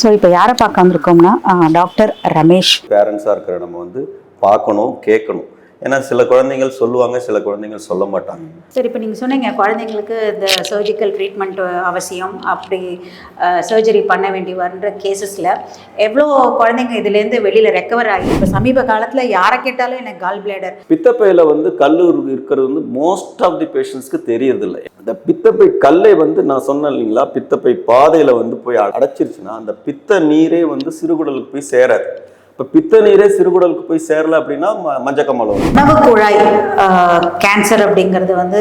So இப்போ யாரை பார்க்க வந்திருக்கோம்னா டாக்டர் ரமேஷ். பேரண்ட்ஸாக இருக்கிற நம்ம வந்து பார்க்கணும், கேட்கணும். ஏன்னா சில குழந்தைகள் சொல்லுவாங்க, சில குழந்தைகள் சொல்ல மாட்டாங்க. சரி, இப்போ நீங்கள் சொன்னீங்க குழந்தைங்களுக்கு இந்த சர்ஜிக்கல் ட்ரீட்மெண்ட் அவசியம், அப்படி சர்ஜரி பண்ண வேண்டி வர்ற கேசஸில் எவ்வளோ குழந்தைங்க இதுலேருந்து வெளியில் ரெக்கவர் ஆகி இப்போ சமீப காலத்தில் யாரை கேட்டாலும் எனக்கு கால் பிளேடர், பித்தப்பையில் வந்து கல் இருக்கிறது வந்து மோஸ்ட் ஆஃப் தி பேஷண்ட்ஸ்க்கு தெரியறதில்லை. அந்த பித்தப்பை கல்லை வந்து நான் சொன்னேன் இல்லைங்களா, பித்தப்பை பாதையில் வந்து போய் அடைச்சிருச்சுன்னா அந்த பித்த நீரே வந்து சிறுகுடலுக்கு போய் சேராது. இப்போ பித்த நீரே சிறுகுடலுக்கு போய் சேரல அப்படின்னா மஞ்சக்கமலம். உணவு குழாய் கேன்சர் அப்படிங்கிறது வந்து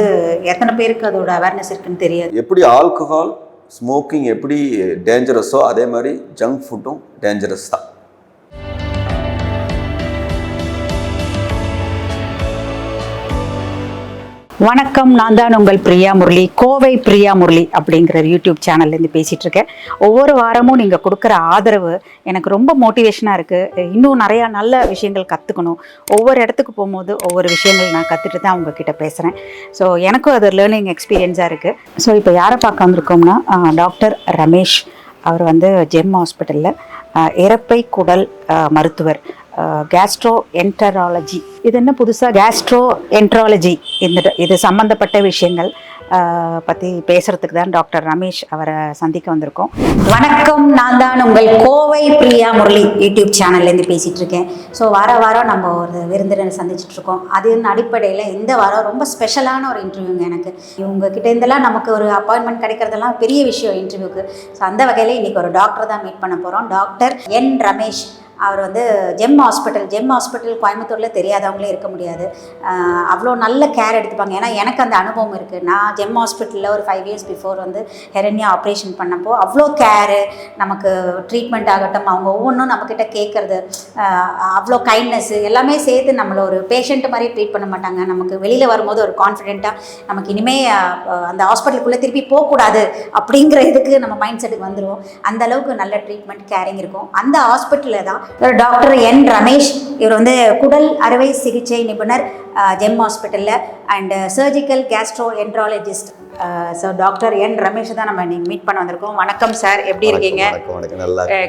எத்தனை பேருக்கு அதோட அவேர்னஸ் இருக்குன்னு தெரியாது. எப்படி ஆல்கஹால் ஸ்மோக்கிங் எப்படி டேஞ்சரஸோ அதே மாதிரி ஜங்க் ஃபுட்டும் டேஞ்சரஸ் தான். வணக்கம், நான் தான் உங்கள் பிரியா முரளி, கோவை பிரியா முரளி அப்படிங்கிற யூடியூப் சேனல்லேருந்து பேசிகிட்டு இருக்கேன். ஒவ்வொரு வாரமும் நீங்கள் கொடுக்குற ஆதரவு எனக்கு ரொம்ப மோட்டிவேஷனாக இருக்குது. இன்னும் நிறையா நல்ல விஷயங்கள் கற்றுக்கணும். ஒவ்வொரு இடத்துக்கு போகும்போது ஒவ்வொரு விஷயங்கள் நான் கற்றுட்டு தான் உங்ககிட்ட பேசுகிறேன். ஸோ எனக்கும் அது லேர்னிங் எக்ஸ்பீரியன்ஸாக இருக்குது. ஸோ இப்போ யாரை பார்க்க வந்திருக்கோம்னா டாக்டர் ரமேஷ். அவர் வந்து ஜெம் ஹாஸ்பிட்டலில் இரைப்பை குடல் மருத்துவர், கேஸ்ட்ரோ என்டராலஜி. இது என்ன புதுசாக கேஸ்ட்ரோ என்ட்ராலஜி, இது சம்மந்தப்பட்ட விஷயங்கள் பற்றி பேசுகிறதுக்கு தான் டாக்டர் ரமேஷ் அவரை சந்திக்க வந்திருக்கோம். வணக்கம், நான் தான் உங்கள் கோவை பிரியா முரளி யூடியூப் சேனல்லேருந்து பேசிகிட்டு இருக்கேன். ஸோ வாரம் நம்ம ஒரு விருந்தினரை சந்திச்சிட்ருக்கோம். அதன் அடிப்படையில் இந்த வாரம் ரொம்ப ஸ்பெஷலான ஒரு இன்டர்வியூங்க. எனக்கு இவங்ககிட்ட இருந்தெல்லாம் நமக்கு ஒரு அப்பாயின்மெண்ட் கிடைக்கிறதெல்லாம் பெரிய விஷயம் இன்டர்வியூக்கு. ஸோ அந்த வகையில் இன்றைக்கி ஒரு டாக்டர் தான் மீட் பண்ண போகிறோம். Doctor N Ramesh. அவர் வந்து ஜெம் ஹாஸ்பிட்டல் கோயம்புத்தூரில் தெரியாதவங்களே இருக்க முடியாது. அவ்வளோ நல்ல கேர் எடுத்துப்பாங்க. ஏன்னா எனக்கு அந்த அனுபவம் இருக்குது. நான் ஜெம் ஹாஸ்பிட்டலில் ஒரு 5 years பிஃபோர் வந்து ஹெரண்யா ஆப்ரேஷன் பண்ணப்போ அவ்வளோ கேரு, நமக்கு ட்ரீட்மெண்ட் ஆகட்டும், அவங்க ஒவ்வொன்றும் நம்மக்கிட்ட கேட்குறது, அவ்வளோ கைண்ட்னஸ்ஸு எல்லாமே சேர்த்து நம்மளை ஒரு பேஷண்ட் மாதிரி ட்ரீட் பண்ண மாட்டாங்க. நமக்கு வெளியில் வரும்போது ஒரு கான்ஃபிடென்ட்டாக நமக்கு இனிமேல் அந்த ஹாஸ்பிட்டலுக்குள்ளே திருப்பி போகக்கூடாது அப்படிங்கிற இதுக்கு நம்ம மைண்ட் செட்டுக்கு வந்துடுவோம். அந்தளவுக்கு நல்ல ட்ரீட்மெண்ட் கேரிங் இருக்கும். அந்த ஹாஸ்பிட்டலில் தான் டாக்டர் என் ரமேஷ். இவர் வந்து குடல் அறுவை சிகிச்சை நிபுணர் ஜெம் ஹாஸ்பிட்டலில் and surgical gastroenterologist. So doctor N Ramesh தான் நம்ம நீங்கள் மீட் பண்ண வந்திருக்கோம். வணக்கம் சார், எப்படி இருக்கீங்க?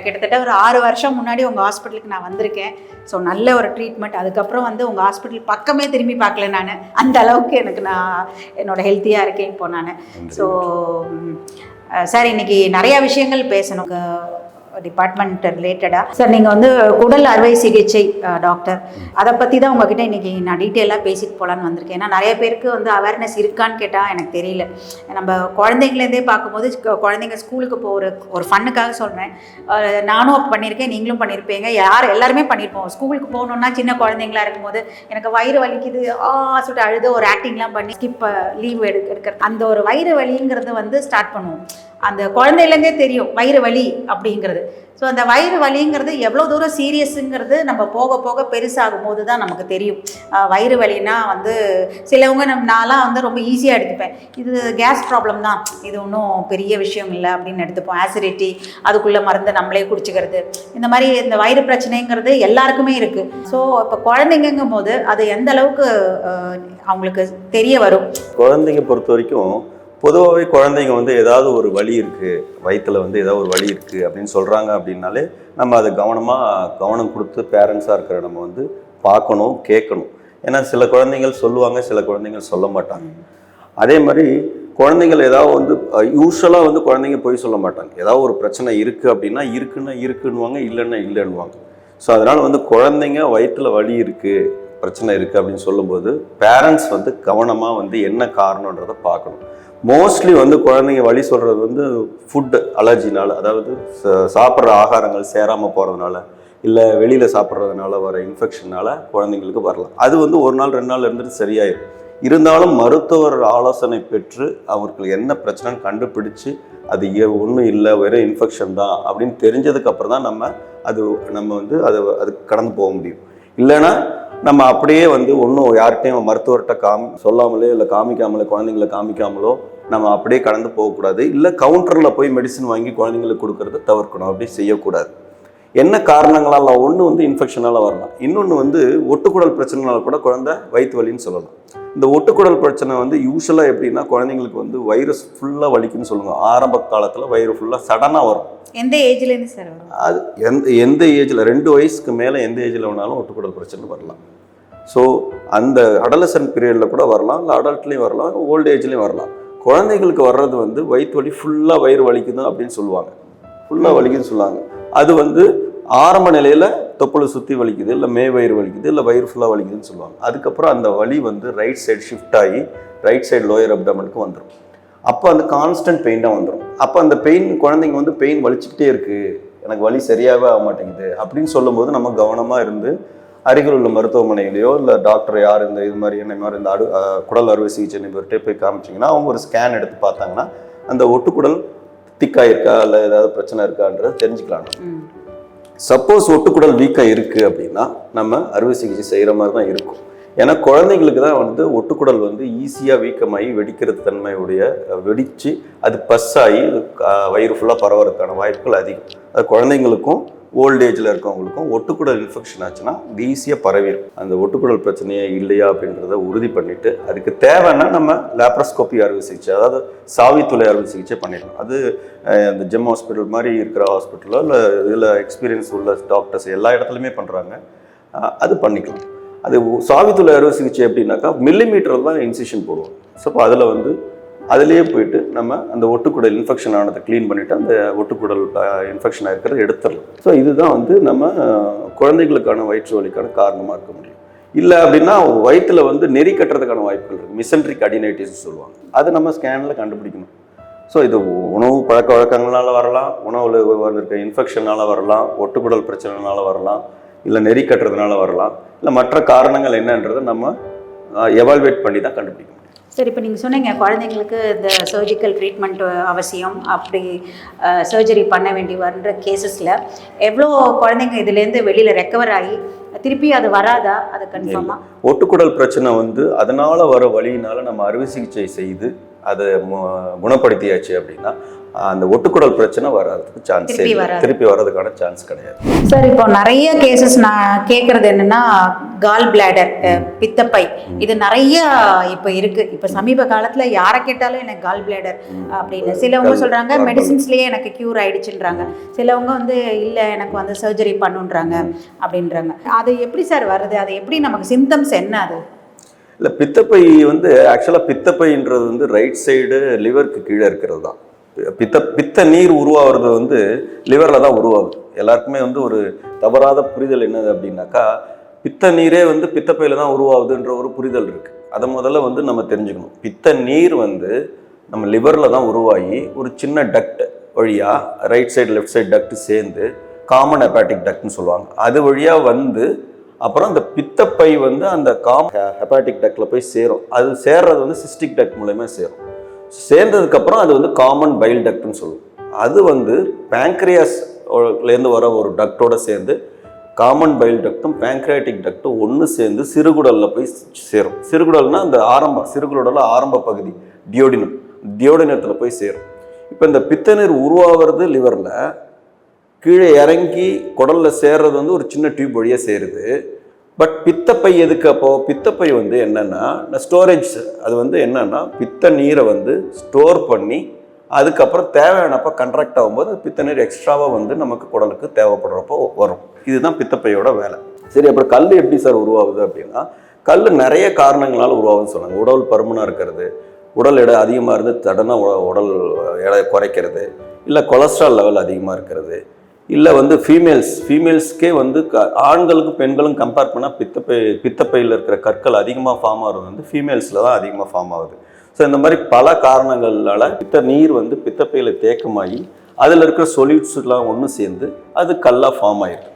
கிட்டத்தட்ட ஒரு 6 வருஷம் முன்னாடி உங்கள் ஹாஸ்பிட்டலுக்கு நான் வந்திருக்கேன். ஸோ நல்ல ஒரு ட்ரீட்மெண்ட். அதுக்கப்புறம் வந்து உங்கள் ஹாஸ்பிட்டல் பக்கமே திரும்பி பார்க்கல நான். அந்த அளவுக்கு எனக்கு என்னோட ஹெல்த்தியாக இருக்கேன் இப்போ நான். ஸோ சார், இன்னைக்கு நிறையா விஷயங்கள் பேசணும் டிபார்ட்மெண்ட் ரிலேட்டடாக. சார், நீங்கள் வந்து குடல் அறுவை சிகிச்சை டாக்டர், அதை பற்றி தான் உங்ககிட்ட இன்றைக்கி நான் டீட்டெயிலாக பேசிட்டு போகலான்னு வந்திருக்கேன். ஏன்னா நிறைய பேருக்கு வந்து அவேர்னஸ் இருக்கான்னு கேட்டால் எனக்கு தெரியல. நம்ம குழந்தைங்களேருந்தே பார்க்கும்போது குழந்தைங்க ஸ்கூலுக்கு ஒரு ஃபன்னுக்காக சொல்கிறேன், நானும் அப்போ பண்ணியிருக்கேன், நீங்களும் பண்ணியிருப்பீங்க, எல்லாருமே பண்ணியிருப்போம். ஸ்கூலுக்கு போகணுன்னா சின்ன குழந்தைங்களா இருக்கும்போது எனக்கு வயிறு வலிக்குது சொல்லிட்டு அழுது ஒரு ஆக்டிங்லாம் பண்ணி லீவ் எடுக்கிறது. அந்த ஒரு வயிறு வலிங்கிறது வந்து ஸ்டார்ட் பண்ணுவோம். அந்த குழந்தையிலேருந்தே தெரியும் வயிறு வலி அப்படிங்கிறது. ஸோ அந்த வயிறு வலிங்கிறது எவ்வளோ தூரம் சீரியஸுங்கிறது நம்ம போக போக பெருசாகும் போது தான் நமக்கு தெரியும். வயிறு வலின்னா வந்து சிலவங்க நான்லாம் வந்து ரொம்ப ஈஸியாக எடுத்துப்பேன், இது கேஸ் ப்ராப்ளம் தான், இது ஒன்றும் பெரிய விஷயம் இல்லை அப்படின்னு எடுத்துப்போம். ஆசிடிட்டி, அதுக்குள்ளே மருந்து நம்மளே குடிச்சிக்கிறது, இந்த மாதிரி இந்த வயிறு பிரச்சனைங்கிறது எல்லாருக்குமே இருக்குது. ஸோ இப்போ குழந்தைங்கும் போது அது எந்த அளவுக்கு அவங்களுக்கு தெரிய வரும்? குழந்தைங்க பொறுத்த வரைக்கும் பொதுவாகவே குழந்தைங்க வந்து ஏதாவது ஒரு வலி இருக்குது, வயிற்றில் வந்து ஏதாவது ஒரு வலி இருக்குது அப்படின்னு சொல்கிறாங்க அப்படின்னாலே நம்ம அதை கவனம் கொடுத்து பேரண்ட்ஸாக இருக்கிற நம்ம வந்து பார்க்கணும், கேட்கணும். ஏன்னா சில குழந்தைகள் சொல்லுவாங்க, சில குழந்தைகள் சொல்ல மாட்டாங்க. அதே மாதிரி குழந்தைகள் ஏதாவது வந்து யூஸ்வலாக வந்து குழந்தைங்க போய் சொல்ல மாட்டாங்க. ஏதாவது ஒரு பிரச்சனை இருக்குது அப்படின்னா இருக்குன்னுவாங்க, இல்லைன்னா இல்லைன்னுவாங்க. ஸோ அதனால் வந்து குழந்தைங்க வயிற்றில் வலி இருக்குது, பிரச்சனை இருக்குது அப்படின்னு சொல்லும்போது பேரண்ட்ஸ் வந்து கவனமாக வந்து என்ன காரணன்றதை பார்க்கணும். மோஸ்ட்லி வந்து குழந்தைங்க வலி சொல்கிறது வந்து ஃபுட் அலர்ஜினால், அதாவது சாப்பிட்ற ஆகாரங்கள் சேராமல் போகிறதுனால, இல்லை வெளியில் சாப்பிட்றதுனால வர இன்ஃபெக்ஷனால் குழந்தைங்களுக்கு வரலாம். அது வந்து 1 நாள் 2 நாள் இருந்துட்டு சரியாயிடும். இருந்தாலும் மருத்துவர் ஆலோசனை பெற்று அவங்களுக்கு என்ன பிரச்சனைன்னு கண்டுபிடிச்சு அது ஒன்றும் இல்லை, வெறும் இன்ஃபெக்ஷன் தான் அப்படின்னு தெரிஞ்சதுக்கப்புறம் தான் நம்ம வந்து அது கடந்து போக முடியும். இல்லைன்னா நம்ம அப்படியே வந்து ஒன்றும் யார்கிட்டையும் மருத்துவர்கிட்ட சொல்லாமலே இல்லை காமிக்காமலே, குழந்தைங்களை காமிக்காமலோ நம்ம அப்படியே கடந்து போகக்கூடாது. இல்லை கவுண்டரில் போய் மெடிசன் வாங்கி குழந்தைங்களுக்கு கொடுக்கறத தவிர்க்கணும். அப்படி செய்யக்கூடாது. என்ன காரணங்களால்? ஒன்று வந்து இன்ஃபெக்ஷனால் வரலாம், இன்னொன்று வந்து ஒட்டுக்குடல் பிரச்சனைனால கூட குழந்தை வயிற்று வலின்னு சொல்லலாம். இந்த ஒட்டுக்குடல் பிரச்சனை வந்து யூஸ்வலாக எப்படின்னா குழந்தைங்களுக்கு வந்து வயிறு ஃபுல்லாக வலிக்குன்னு சொல்லுவாங்க. ஆரம்ப காலத்தில் வயிறு ஃபுல்லாக சடனாக வரும். எந்த ஏஜ்லேருந்து சார் வரும்? அது எந்த ஏஜில் 2 வயசுக்கு மேலே எந்த ஏஜில் வேணாலும் ஒட்டுக்குடல் பிரச்சனை வரலாம். ஸோ அந்த அடலசன்ட் பீரியடில் கூட வரலாம், இல்லை அடல்ட்லேயும் வரலாம், ஓல்டு ஏஜ்லேயும் வரலாம். குழந்தைங்களுக்கு வர்றது வந்து வயிற்று வலி ஃபுல்லாக வயிறு வலிக்குது அப்படின்னு சொல்லுவாங்க. ஃபுல்லாக வலிக்குதுன்னு சொல்லுவாங்க. அது வந்து ஆரம்ப நிலையில் தொப்புளை சுற்றி வலிக்குது, இல்லை வயிறு வலிக்குது, இல்லை வயிறு ஃபுல்லாக வலிக்குதுன்னு சொல்லுவாங்க. அதுக்கப்புறம் அந்த வலி வந்து ரைட் சைடு ஷிஃப்ட் ஆகி ரைட் சைடு லோயர் அப்டமனுக்கு வந்துடும். அப்போ அந்த கான்ஸ்டன்ட் பெயினாக வந்துடும். அப்போ அந்த பெயின் குழந்தைங்க வந்து பெயின் வலிச்சுக்கிட்டே இருக்குது, எனக்கு வலி சரியாகவே ஆக மாட்டேங்குது அப்படின்னு சொல்லும்போது நம்ம கவனமாக இருந்து அருகில் உள்ள மருத்துவமனையிலையோ இல்லை டாக்டர் யார் இது மாதிரி இந்த குடல் அறுவை சிகிச்சை நிபுணர்கிட்டே போய் காமிச்சிங்கன்னா அவங்க ஒரு ஸ்கேன் எடுத்து பார்த்தாங்கன்னா அந்த ஒட்டுக்குடல் திக்காக இருக்கா இல்லை ஏதாவது பிரச்சனை இருக்கான்றது தெரிஞ்சுக்கலாம். சப்போஸ் ஒட்டுக்குடல் வீக்காக இருக்குது அப்படின்னா நம்ம அறுவை சிகிச்சை செய்கிற மாதிரி தான் இருக்கும். ஏன்னா குழந்தைங்களுக்கு தான் வந்து ஒட்டுக்குடல் வந்து ஈஸியாக வீக்கமாகி வெடிக்கிறது தன்மையுடைய வெடித்து அது பஸ் ஆகி வயிறு ஃபுல்லாக பரவறதுக்கான வாய்ப்புகள் அதிகம். அது குழந்தைங்களுக்கும் ஓல்டு ஏஜில் இருக்கவங்களுக்கும் ஒட்டுக்குடல் இன்ஃபெக்ஷன் ஆச்சுன்னா ஈஸியாக பரவிடும். அந்த ஒட்டுக்குடல் பிரச்சனையே இல்லையா அப்படின்றத உறுதி பண்ணிவிட்டு அதுக்கு தேவைன்னா நம்ம லேப்ரோஸ்கோபி அறுவை சிகிச்சை, அதாவது சாவித்துளை அறுவை சிகிச்சை பண்ணிடலாம். அது இந்த ஜெம் ஹாஸ்பிட்டல் மாதிரி இருக்கிற ஹாஸ்பிட்டலோ இல்லை இதில் எக்ஸ்பீரியன்ஸ் உள்ள டாக்டர்ஸ் எல்லா இடத்துலையுமே பண்ணுறாங்க, அது பண்ணிக்கலாம். அது சாவித்துளை அறுவை சிகிச்சை எப்படின்னாக்கா மில்லிமீட்டரில் தான் இன்சிஷன் போடுவோம். ஸோ அப்போ அதில் வந்து அதிலேயே போயிட்டு நம்ம அந்த ஒட்டுக்குடல் இன்ஃபெக்ஷன் ஆனதை க்ளீன் பண்ணிவிட்டு அந்த ஒட்டுக்குடல் இன்ஃபெக்ஷன் ஆகிருக்கிறத எடுத்துடலாம். ஸோ இதுதான் வந்து நம்ம குழந்தைகளுக்கான வயிற்று வலிக்கான காரணமாக இருக்க முடியும். இல்லை அப்படின்னா வயிற்றில் வந்து நெறி கட்டுறதுக்கான வாய்ப்புகள் இருக்குது. மிசென்ட்ரிக் அடினைட்டிஸ் சொல்லுவாங்க. அது நம்ம ஸ்கேனில் கண்டுபிடிக்கணும். ஸோ இது உணவு பழக்க வழக்கங்களால் வரலாம், உணவில் வந்திருக்க இன்ஃபெக்ஷனால் வரலாம், ஒட்டுக்குடல் பிரச்சனைனால வரலாம், இல்லை நெறி கட்டுறதுனால வரலாம், இல்லை மற்ற காரணங்கள் என்னன்றதை நம்ம எவால்வேட் பண்ணி தான் கண்டுபிடிக்கணும். சரி, இப்போ நீங்கள் சொன்னீங்க குழந்தைங்களுக்கு இந்த சர்ஜிக்கல் ட்ரீட்மெண்ட் அவசியம், அப்படி சர்ஜரி பண்ண வேண்டி வர்ற கேசஸில் எவ்வளோ குழந்தைங்க இதுலேருந்து வெளியில் ரெக்கவர் ஆகி திருப்பி அது வராதா? அது கன்ஃபார்மாக ஒட்டுக்குடல் பிரச்சனை வந்து அதனால் வர வழியினால நம்ம அறுவை சிகிச்சை செய்து அதை குணப்படுத்தியாச்சு அப்படின்னா அந்த ஒட்டுக்குடல் பிரச்சனை வர்றதுக்கு சான்ஸ் திருப்பி வர்றதுக்கான சான்ஸ் கிடையாது. சார், இப்போ நிறைய கேசஸ் நான் கேட்குறது என்னென்னா கால் பிளாடர், பித்தப்பை, இது நிறைய இப்போ இருக்குது. இப்போ சமீப காலத்தில் யாரை கேட்டாலும் எனக்கு கால் பிளாடர் அப்படின்னு சிலவங்க சொல்கிறாங்க, மெடிசின்ஸ்லேயே எனக்கு க்யூர் ஆகிடுச்சுன்றாங்க. சிலவங்க வந்து இல்லை எனக்கு வந்து சர்ஜரி பண்ணுன்றாங்க அப்படின்றாங்க. அது எப்படி சார் வருது? அது எப்படி நமக்கு சிம்டம்ஸ் என்ன? அது இல்லை, பித்தப்பை வந்து ஆக்சுவலாக பித்தப்பைன்றது வந்து ரைட் சைடு லிவருக்கு கீழே இருக்கிறது தான். பித்த நீர் உருவாகிறது வந்து லிவரில் தான் உருவாகுது. எல்லாருக்குமே வந்து ஒரு தவறாத புரிதல் என்னது அப்படின்னாக்கா பித்த நீரே வந்து பித்தப்பையில் தான் உருவாகுதுன்ற ஒரு புரிதல் இருக்குது. அதை முதல்ல வந்து நம்ம தெரிஞ்சுக்கணும். பித்த நீர் வந்து நம்ம லிவரில் தான் உருவாகி ஒரு சின்ன டக்ட் வழியாக right side left side duct சேர்ந்து காமன் ஹெப்பாட்டிக் டக்ட்னு சொல்லுவாங்க, அது வழியாக வந்து அப்புறம் அந்த பித்தப்பை வந்து அந்த ஹெப்பாட்டிக் டக்டில் போய் சேரும். அது சேர்றது வந்து சிஸ்டிக் டக்ட் மூலயமா சேரும். சேர்ந்ததுக்கப்புறம் அது வந்து காமன் பைல் டக்ட்னு சொல்லுவோம். அது வந்து பேங்க்ரியாஸ்லேருந்து வர ஒரு டக்டோட சேர்ந்து காமன் பைல் டக்டும் பேங்க்ரியாட்டிக் டக்டும் ஒன்று சேர்ந்து சிறுகுடலில் போய் சேரும். சிறுகுடல்னா அந்த சிறுகுடலில் ஆரம்ப பகுதி டியோடினத்தில் போய் சேரும். இப்போ இந்த பித்தநீர் உருவாகிறது லிவரில், கீழே இறங்கி குடலில் சேர்றது வந்து ஒரு சின்ன டியூப் வழியாக சேருது. பட் பித்தப்பை எதுக்கு? அப்போது பித்தப்பை வந்து என்னென்னா ஸ்டோரேஜ், அது வந்து என்னென்னா பித்த நீரை வந்து ஸ்டோர் பண்ணி அதுக்கப்புறம் தேவையானப்போ கண்ட்ராக்ட் ஆகும்போது பித்த நீர் எக்ஸ்ட்ராவாக வந்து நமக்கு குடலுக்கு தேவைப்படுறப்போ வரும். இதுதான் பித்தப்பையோட வேலை. சரி, அப்புறம் கல் எப்படி சார் உருவாகுது அப்படின்னா கல் நிறைய காரணங்களால் உருவாகுதுன்னு சொன்னாங்க. உடல் பருமனாக இருக்கிறது, உடல் எடை அதிகமாக இருந்து சடனாக உடல் எடை குறைக்கிறது, இல்லை கொலஸ்ட்ரால் லெவல் அதிகமாக இருக்கிறது, இல்லை வந்து ஃபீமேல்ஸ்க்கே வந்து ஆண்களுக்கும் பெண்களும் கம்பேர் பண்ணால் பித்தப்பையில் இருக்கிற கற்கள் அதிகமாக ஃபார்ம் ஆகுறது வந்து ஃபீமேல்ஸில் தான் அதிகமாக ஃபார்ம் ஆகுது. ஸோ இந்த மாதிரி பல காரணங்களால் பித்த நீர் வந்து பித்தப்பையில் தேக்கமாகி அதில் இருக்கிற சொல்யூட்ஸ்லாம் ஒன்று சேர்ந்து அது கல்லாக ஃபார்ம் ஆகிருக்கு.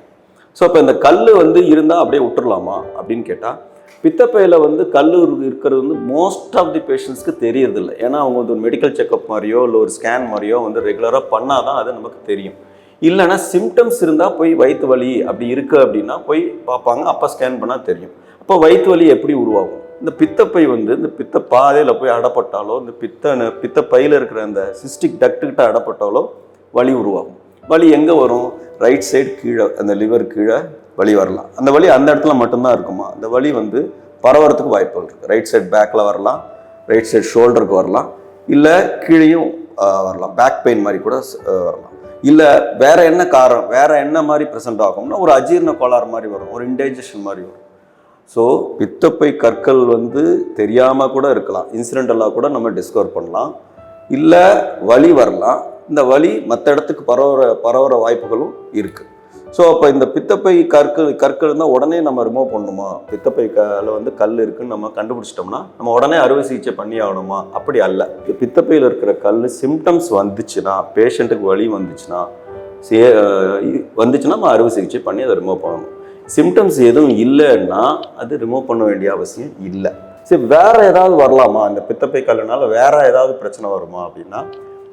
ஸோ இப்போ இந்த கல் வந்து இருந்தால் அப்படியே விட்டுறலாமா அப்படின்னு கேட்டால் பித்தப்பையில் வந்து கல் இருக்கிறது வந்து மோஸ்ட் ஆஃப் தி பேஷண்ட்ஸ்க்கு தெரியறதில்லை. ஏன்னா அவங்க வந்து ஒரு மெடிக்கல் செக்அப் மாதிரியோ இல்லை ஒரு ஸ்கேன் மாதிரியோ வந்து ரெகுலராக பண்ணால் தான் அது நமக்கு தெரியும். இல்லைனா சிம்டம்ஸ் இருந்தால் போய் வயிற்று வலி அப்படி இருக்குது அப்படின்னா போய் பார்ப்பாங்க, அப்போ ஸ்கேன் பண்ணால் தெரியும். அப்போ வயிற்று வலி எப்படி உருவாகும்? இந்த பித்தப்பை வந்து இந்த பித்த பாதையில் போய் அடப்பட்டாலோ இந்த பித்தப்பையில் இருக்கிற அந்த சிஸ்டிக் டக்டுக்கிட்ட அடப்பட்டாலோ வலி உருவாகும். வலி எங்கே வரும்? ரைட் சைடு கீழே, அந்த லிவர் கீழே வலி வரலாம். அந்த வலி அந்த இடத்துல மட்டும்தான் இருக்குமா? அந்த வலி வந்து பரவறதுக்கு வாய்ப்புகள் இருக்குது. ரைட் சைட் பேக்கில் வரலாம், ரைட் சைட் ஷோல்டருக்கு வரலாம், இல்லை கீழேயும் வரலாம், பேக் பெயின் மாதிரி கூட வரலாம். இல்லை வேற என்ன காரணம், வேற என்ன மாதிரி ப்ரெசென்ட் ஆகும்னா ஒரு அஜீரண கோளாறு மாதிரி வரும், ஒரு இன்டைஜஷன் மாதிரி வரும். ஸோ பித்தப்பை கற்கள் வந்து தெரியாமல் கூட இருக்கலாம், இன்சிடென்டலாக கூட நம்ம டிஸ்கவர் பண்ணலாம். இல்லை வலி வரலாம், இந்த வலி மற்ற இடத்துக்கு பரவுற வாய்ப்புகளும் இருக்குது. ஸோ அப்போ இந்த பித்தப்பை கற்கள் இருந்தால் உடனே நம்ம ரிமூவ் பண்ணணுமா, பித்தப்பை வந்து கல் இருக்குன்னு நம்ம கண்டுபிடிச்சிட்டோம்னா நம்ம உடனே அறுவை சிகிச்சை பண்ணி ஆகணுமா? அப்படி அல்ல. பித்தப்பையில் இருக்கிற கல் சிம்டம்ஸ் வந்துச்சுன்னா, பேஷண்ட்டுக்கு வலி வந்துச்சுன்னா நம்ம அறுவை சிகிச்சை பண்ணி அதை ரிமூவ் பண்ணணும். சிம்டம்ஸ் எதுவும் இல்லைன்னா அது ரிமூவ் பண்ண வேண்டிய அவசியம் இல்லை. சரி, வேற ஏதாவது வரலாமா, இந்த பித்தப்பை கல்லுனால வேற ஏதாவது பிரச்சனை வருமா அப்படின்னா,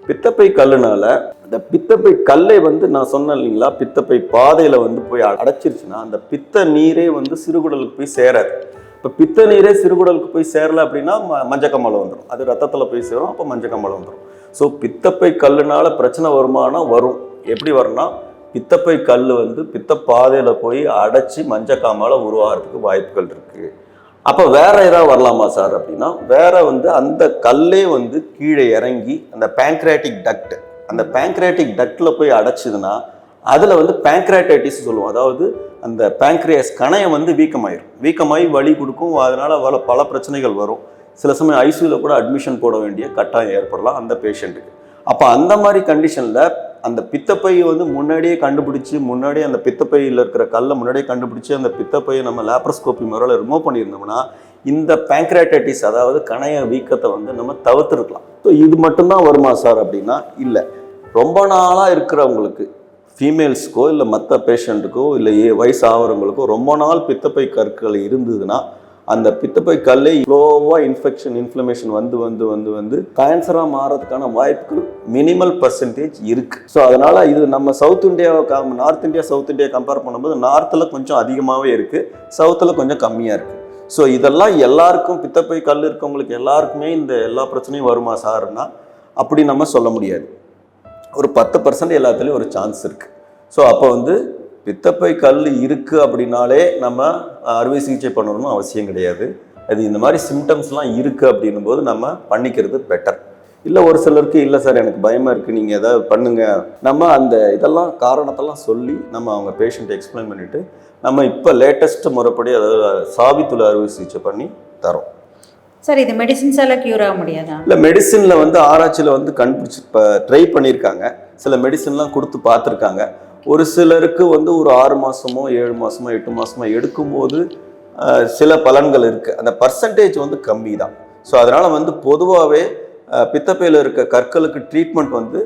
பித்தப்பை கல்லுனால அந்த பித்தப்பை கல்லை வந்து நான் சொன்னேன் இல்லைங்களா, பித்தப்பை பாதையில வந்து போய் அடைச்சிருச்சுன்னா அந்த பித்த நீரே வந்து சிறுகுடலுக்கு போய் சேராது. இப்போ பித்த நீரே சிறுகுடலுக்கு போய் சேரல அப்படின்னா மஞ்சக்கம்மலை வந்துடும், அது ரத்தத்தில் போய் சேரும், அப்போ மஞ்சக்கம்மலை வந்துடும். ஸோ பித்தப்பை கல்லுனால பிரச்சனை வருமானா வரும். எப்படி வரும்னா, பித்தப்பை கல் வந்து பித்த பாதையில போய் அடைச்சி மஞ்சக்காமலை உருவாகிறதுக்கு வாய்ப்புகள் இருக்கு. அப்போ வேற ஏதாவது வரலாமா சார் அப்படின்னா, வேற வந்து அந்த கல்லே வந்து கீழே இறங்கி அந்த பேங்க்ரியாட்டிக் டக்ட், அந்த பேங்க்ரியாட்டிக் டக்ட்ல போய் அடைச்சிதுன்னா அதில் வந்து பேங்க்ரியாட்டைட்டிஸ் சொல்லுவோம். அதாவது அந்த பேங்க்ரியாஸ் கணையம் வந்து வீக்கமாகி வலி கொடுக்கும், அதனால பல பிரச்சனைகள் வரும். சில சமயம் ஐசியூவில் கூட அட்மிஷன் போட வேண்டிய கட்டாயம் ஏற்படலாம் அந்த பேஷண்ட்டுக்கு. அப்போ அந்த மாதிரி கண்டிஷனில் அந்த பித்தப்பையை வந்து முன்னாடியே கண்டுபிடிச்சி, முன்னாடியே அந்த பித்தப்பையில் இருக்கிற கல்லை முன்னாடியே கண்டுபிடிச்சி அந்த பித்தப்பையை நம்ம லேப்ரோஸ்கோபி முறையில் ரிமூவ் பண்ணியிருந்தோம்னா இந்த பேங்க்ரியாட்டைட்டிஸ் அதாவது கணைய வீக்கத்தை வந்து நம்ம தவிர்த்துருக்கலாம். ஸோ இது மட்டும்தான் வருமா சார் அப்படின்னா இல்லை. ரொம்ப நாளாக இருக்கிறவங்களுக்கு, ஃபீமேல்ஸ்க்கோ இல்லை மற்ற பேஷண்ட்டுக்கோ இல்லை வயசு ஆகிறவங்களுக்கோ ரொம்ப நாள் பித்தப்பை கற்கள் இருந்ததுன்னா அந்த பித்தப்பை கல்லை ஸ்லோவாக இன்ஃப்ளமேஷன் வந்து கேன்சராக மாறதுக்கான வாய்ப்புகள் மினிமல் பர்சன்டேஜ் இருக்குது. ஸோ அதனால் இது நம்ம சவுத் இந்தியாவை north India south India compare பண்ணும்போது நார்த்தில் கொஞ்சம் அதிகமாகவே இருக்குது, சவுத்தில் கொஞ்சம் கம்மியாக இருக்குது. ஸோ இதெல்லாம் எல்லாருக்கும், பித்தப்பை கல் இருக்கவங்களுக்கு எல்லாருக்குமே இந்த எல்லா பிரச்சனையும் வருமா சார்னா அப்படி நம்ம சொல்ல முடியாது. ஒரு 10% எல்லாத்துலேயும் ஒரு சான்ஸ் இருக்குது. ஸோ அப்போ வந்து பித்தப்பை கல் இருக்குது அப்படின்னாலே நம்ம அறுவை சிகிச்சை பண்ணணும்னு அவசியம் கிடையாது. அது இந்த மாதிரி சிம்டம்ஸ்லாம் இருக்குது அப்படின்னும் போது நம்ம பண்ணிக்கிறது பெட்டர். இல்லை ஒரு சிலருக்கு இல்லை சார் எனக்கு பயமாக இருக்குது, நீங்கள் எதாவது பண்ணுங்கள், நம்ம அந்த இதெல்லாம் காரணத்தெல்லாம் சொல்லி நம்ம அவங்க பேஷண்ட்டை எக்ஸ்பிளைன் பண்ணிவிட்டு நம்ம இப்போ லேட்டஸ்ட் முறைப்படி அதாவது சாவித்துளை அறுவை சிகிச்சை பண்ணி தரோம். சார் இது மெடிசின்ஸால க்யூர் ஆக முடியாதா? இல்லை, மெடிசினில் வந்து ஆராய்ச்சியில் வந்து கண்டுபிடிச்சி இப்போ ட்ரை பண்ணியிருக்காங்க, சில மெடிசின்லாம் கொடுத்து பார்த்துருக்காங்க. ஒரு சிலருக்கு வந்து ஒரு 6 மாதமோ 7 மாதமோ 8 மாதமோ எடுக்கும்போது சில பலன்கள் இருக்குது. அந்த பர்சன்டேஜ் வந்து கம்மி தான். ஸோ அதனால் வந்து பொதுவாகவே பித்தப்பையில் இருக்க கற்களுக்கு ட்ரீட்மெண்ட் வந்து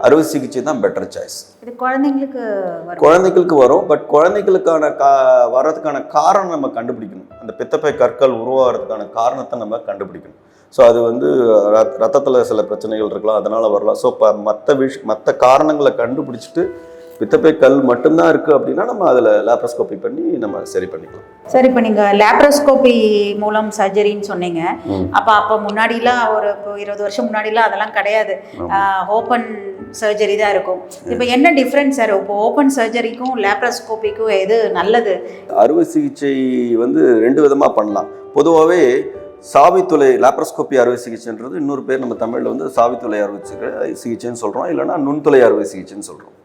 அறுவை சிகிச்சை தான் பெட்டர் சாய்ஸ். இது குழந்தைங்களுக்கு வரும். பட் குழந்தைகளுக்கான வர்றதுக்கான காரணம் நம்ம கண்டுபிடிக்கணும். அந்த பித்தப்பை கற்கள் உருவாகிறதுக்கான காரணத்தை நம்ம கண்டுபிடிக்கணும். ஸோ அது வந்து ரத்தத்தில் சில பிரச்சனைகள் இருக்கலாம், அதனால் வரலாம். ஸோ இப்போ மற்ற காரணங்களை கண்டுபிடிச்சிட்டு பித்தப்பை கல் மட்டும்தான் இருக்குது அப்படின்னா நம்ம அதில் லேப்ரோஸ்கோபி பண்ணி நம்ம சரி பண்ணிக்கலாம். சார் இப்போ நீங்கள் லேப்ரோஸ்கோபி மூலம் சர்ஜரின்னு சொன்னீங்க. அப்போ முன்னாடிலாம் ஒரு 20 வருஷம் முன்னாடிலாம் அதெல்லாம் கிடையாது, ஓப்பன் சர்ஜரி தான் இருக்கும். இப்போ என்ன டிஃப்ரென்ஸ் சார்? இப்போ ஓப்பன் சர்ஜரிக்கும் லேப்ரோஸ்கோபிக்கும் எது நல்லது? அறுவை சிகிச்சை வந்து 2 விதமாக பண்ணலாம். பொதுவாகவே சாவித்துளை லேப்ரோஸ்கோபி அறுவை சிகிச்சைன்றது இன்னொரு பேர் நம்ம தமிழில் வந்து சாவித்துளை அறுவை சிகிச்சைன்னு சொல்கிறோம், இல்லைன்னா நுண்துளை அறுவை சிகிச்சைன்னு சொல்கிறோம்.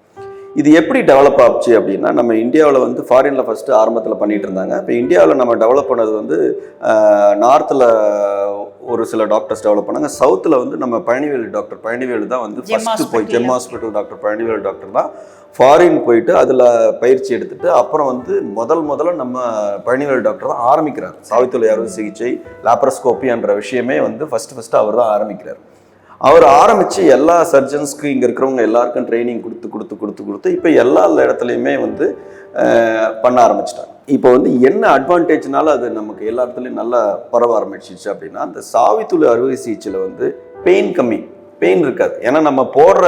இது எப்படி டெவலப் ஆச்சு அப்படின்னா, நம்ம இந்தியாவில் வந்து ஃபாரினில் ஃபஸ்ட்டு ஆரம்பத்தில் பண்ணிகிட்டு இருந்தாங்க. இப்போ இந்தியாவில் நம்ம டெவலப் பண்ணது வந்து நார்த்தில் ஒரு சில டாக்டர்ஸ் டெவலப் பண்ணாங்க. சவுத்தில் வந்து நம்ம டாக்டர் பழனிவேலு தான் வந்து ஃபஸ்ட்டு போய் GeM hospital doctor Palanivelu doctor தான் ஃபாரின் போயிட்டு அதில் பயிற்சி எடுத்துகிட்டு அப்புறம் வந்து முதல்ல நம்ம பழனிவேலு டாக்டர் தான் ஆரம்பிக்கிறார். சாவித்துளை அறுவை சிகிச்சை லேப்ரோஸ்கோபி என்ற விஷயமே வந்து ஃபஸ்ட்டு அவர் தான் ஆரம்பிக்கிறார். அவர் ஆரம்பித்து எல்லா சர்ஜன்ஸ்க்கு இங்கே இருக்கிறவங்க எல்லாருக்கும் ட்ரைனிங் கொடுத்து இப்போ எல்லா இடத்துலையுமே வந்து பண்ண ஆரம்பிச்சிட்டாங்க. இப்போ வந்து என்ன அட்வான்டேஜ்னால அது நமக்கு எல்லா இடத்துலையும் நல்லா பரவ ஆரம்பிச்சிச்சு அப்படின்னா, அந்த சாவித்துளை அறுவை சிகிச்சையில் வந்து பெயின் இருக்காது. ஏன்னா நம்ம போடுற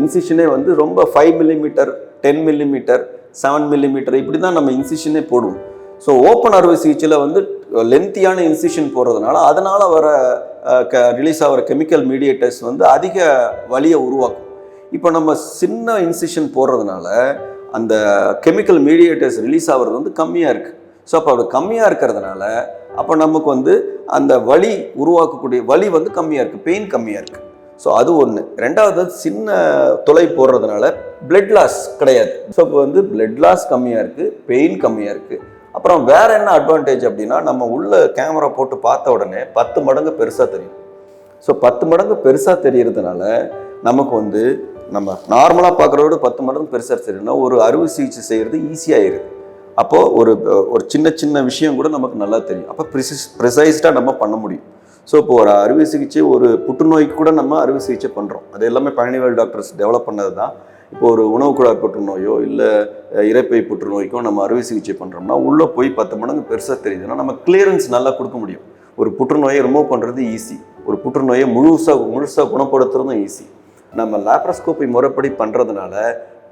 இன்சிஷனே வந்து ரொம்ப 5 மில்லிமீட்டர் 10 மில்லிமீட்டர் 7 மில்லிமீட்டர் இப்படி தான் நம்ம இன்சிஷனே போடுவோம். ஸோ ஓப்பன் அறுவை சிகிச்சையில் வந்து லென்த்தியான இன்சிஷன் போடுறதுனால அதனால் வர ரிலீஸ் ஆகிற கெமிக்கல் மீடியேட்டர்ஸ் வந்து அதிக வலியை உருவாக்கும். இப்போ நம்ம சின்ன இன்சிஷன் போடுறதுனால அந்த கெமிக்கல் மீடியேட்டர்ஸ் ரிலீஸ் ஆகிறது வந்து கம்மியாக இருக்குது. ஸோ அப்போ அது கம்மியாக இருக்கிறதுனால அப்போ நமக்கு வந்து அந்த வலி உருவாக்கக்கூடிய வலி வந்து கம்மியாக இருக்குது, பெயின் கம்மியாக இருக்குது. ஸோ அது ஒன்று. ரெண்டாவது சின்ன துளை போடுறதுனால பிளட் லாஸ் கிடையாது. ஸோ இப்போ வந்து பிளட் லாஸ் கம்மியாக இருக்குது, பெயின் கம்மியாக இருக்குது. அப்புறம் வேற என்ன அட்வான்டேஜ் அப்படின்னா, நம்ம உள்ள கேமரா போட்டு பார்த்த உடனே 10 மடங்கு பெருசாக தெரியும். ஸோ 10 மடங்கு பெருசாக தெரியறதுனால நமக்கு வந்து நம்ம நார்மலாக பார்க்குறதோட 10 மடங்கு பெருசாக தெரியும்னா ஒரு அறுவை சிகிச்சை செய்கிறது ஈஸியாகிடுது. அப்போது ஒரு சின்ன சின்ன விஷயம் கூட நமக்கு நல்லா தெரியும். அப்போ ப்ரிசைஸ்டாக நம்ம பண்ண முடியும். ஸோ இப்போ ஒரு அறுவை சிகிச்சை, ஒரு புற்றுநோய்க்கு கூட நம்ம அறுவை சிகிச்சை பண்ணுறோம். அது எல்லாமே பழனிவேல் டாக்டர்ஸ் டெவலப் பண்ணது தான். இப்போ ஒரு உணவு குழாய் புற்றுநோயோ இல்லை இரைப்பை புற்றுநோய்க்கோ நம்ம அறுவை சிகிச்சை பண்ணுறோம்னா உள்ளே போய் 10 மடங்கு பெருசாக தெரியுதுன்னா நம்ம கிளியரன்ஸ் நல்லா கொடுக்க முடியும். ஒரு புற்றுநோயை ரிமூவ் பண்ணுறது ஈஸி, ஒரு புற்றுநோயை முழுசாக குணப்படுத்துறதும் ஈஸி. நம்ம லேப்ரோஸ்கோபி முறைப்படி பண்ணுறதுனால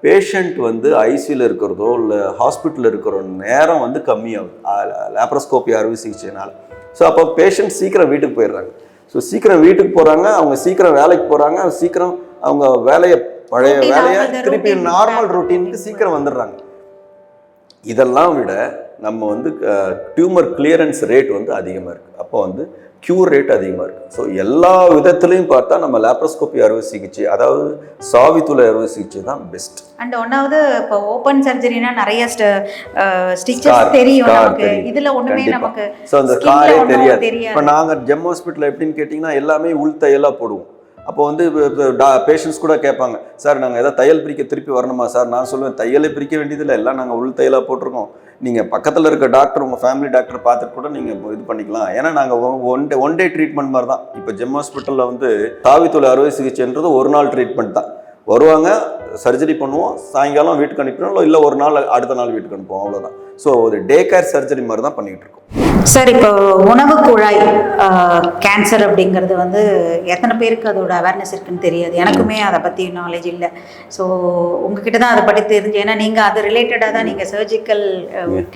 பேஷண்ட் வந்து ஐசியூவில் இருக்கிறதோ இல்லை ஹாஸ்பிட்டலில் இருக்கிற நேரம் வந்து கம்மியாகுது லேப்ரோஸ்கோபி அறுவை சிகிச்சைனால. ஸோ அப்போ பேஷண்ட் சீக்கிரம் வீட்டுக்கு போயிடுறாங்க. ஸோ சீக்கிரம் வீட்டுக்கு போகிறாங்க, அவங்க சீக்கிரம் வேலைக்கு போகிறாங்க, சீக்கிரம் அவங்க பழைய வேலையை திருப்பி நார்மல் ரொட்டீனுக்கு சீக்கிரம் வந்துடுறாங்க. இதெல்லாம் விட நம்ம வந்து டியூமர் கிளியரன்ஸ் ரேட் வந்து அதிகமாக இருக்குது. அப்போ வந்து க்யூர் ரேட் அதிகமாக இருக்குது. ஸோ எல்லா விதத்துலையும் பார்த்தா நம்ம லேப்ரோஸ்கோபி அறுவை சிகிச்சை, அதாவது சாவித்துளை அறுவை சிகிச்சை தான் பெஸ்ட். அண்ட் ஒன்னாவது இப்போ ஓப்பன் சர்ஜரினா நிறைய ஸ்டிச்சஸ் தெரியும் நமக்கு, இதில் ஒன்றுமே நமக்கு ஸோ அந்த காரே தெரியாது. இப்போ நாங்கள் ஜெம் ஹாஸ்பிட்டலில் எப்படின்னு கேட்டிங்கன்னா எல்லாமே உள் தையலாக போடுவோம். அப்போ வந்து பேஷண்ட்ஸ் கூட கேட்பாங்க, சார் நாங்கள் எதாவது தையல் பிரிக்க திருப்பி வரணுமா சார்? நான் சொல்லுவேன், தையலை பிரிக்க வேண்டியதில்லை, எல்லாம் நாங்கள் உள் தையலாக போட்டிருக்கோம். நீங்கள் பக்கத்தில் இருக்க டாக்டர், உங்கள் ஃபேமிலி டாக்டர் பார்த்துட்டு கூட நீங்கள் இது பண்ணிக்கலாம். ஏன்னா நாங்கள் ஒன் டே ட்ரீட்மெண்ட் மாதிரி தான். இப்போ ஜெம் ஹாஸ்பிட்டலில் வந்து சாவித்துளை அறுவை சிகிச்சைன்றது ஒரு நாள் ட்ரீட்மெண்ட் தான். வருவாங்க, சர்ஜரி பண்ணுவோம், சாயங்காலம் வீட்டுக்கு அனுப்பிடுவோம், இல்லை ஒரு நாள் அடுத்த நாள் வீட்டுக்கு அனுப்புவோம், அவ்வளோதான். ஸோ ஒரு டே கேர் சர்ஜரி மாதிரி தான் பண்ணிகிட்டு இருக்கோம். சார், இப்போ உணவு குழாய் கேன்சர் அப்படிங்கிறது வந்து எத்தனை பேருக்கு அதோட அவேர்னஸ் இருக்குன்னு தெரியாது. எனக்குமே அதை பற்றி நாலேஜ் இல்லை. ஸோ உங்ககிட்ட தான் அதை பற்றி தெரிஞ்சு, ஏன்னா நீங்கள் அது ரிலேட்டடாக தான் நீங்கள் சர்ஜிக்கல்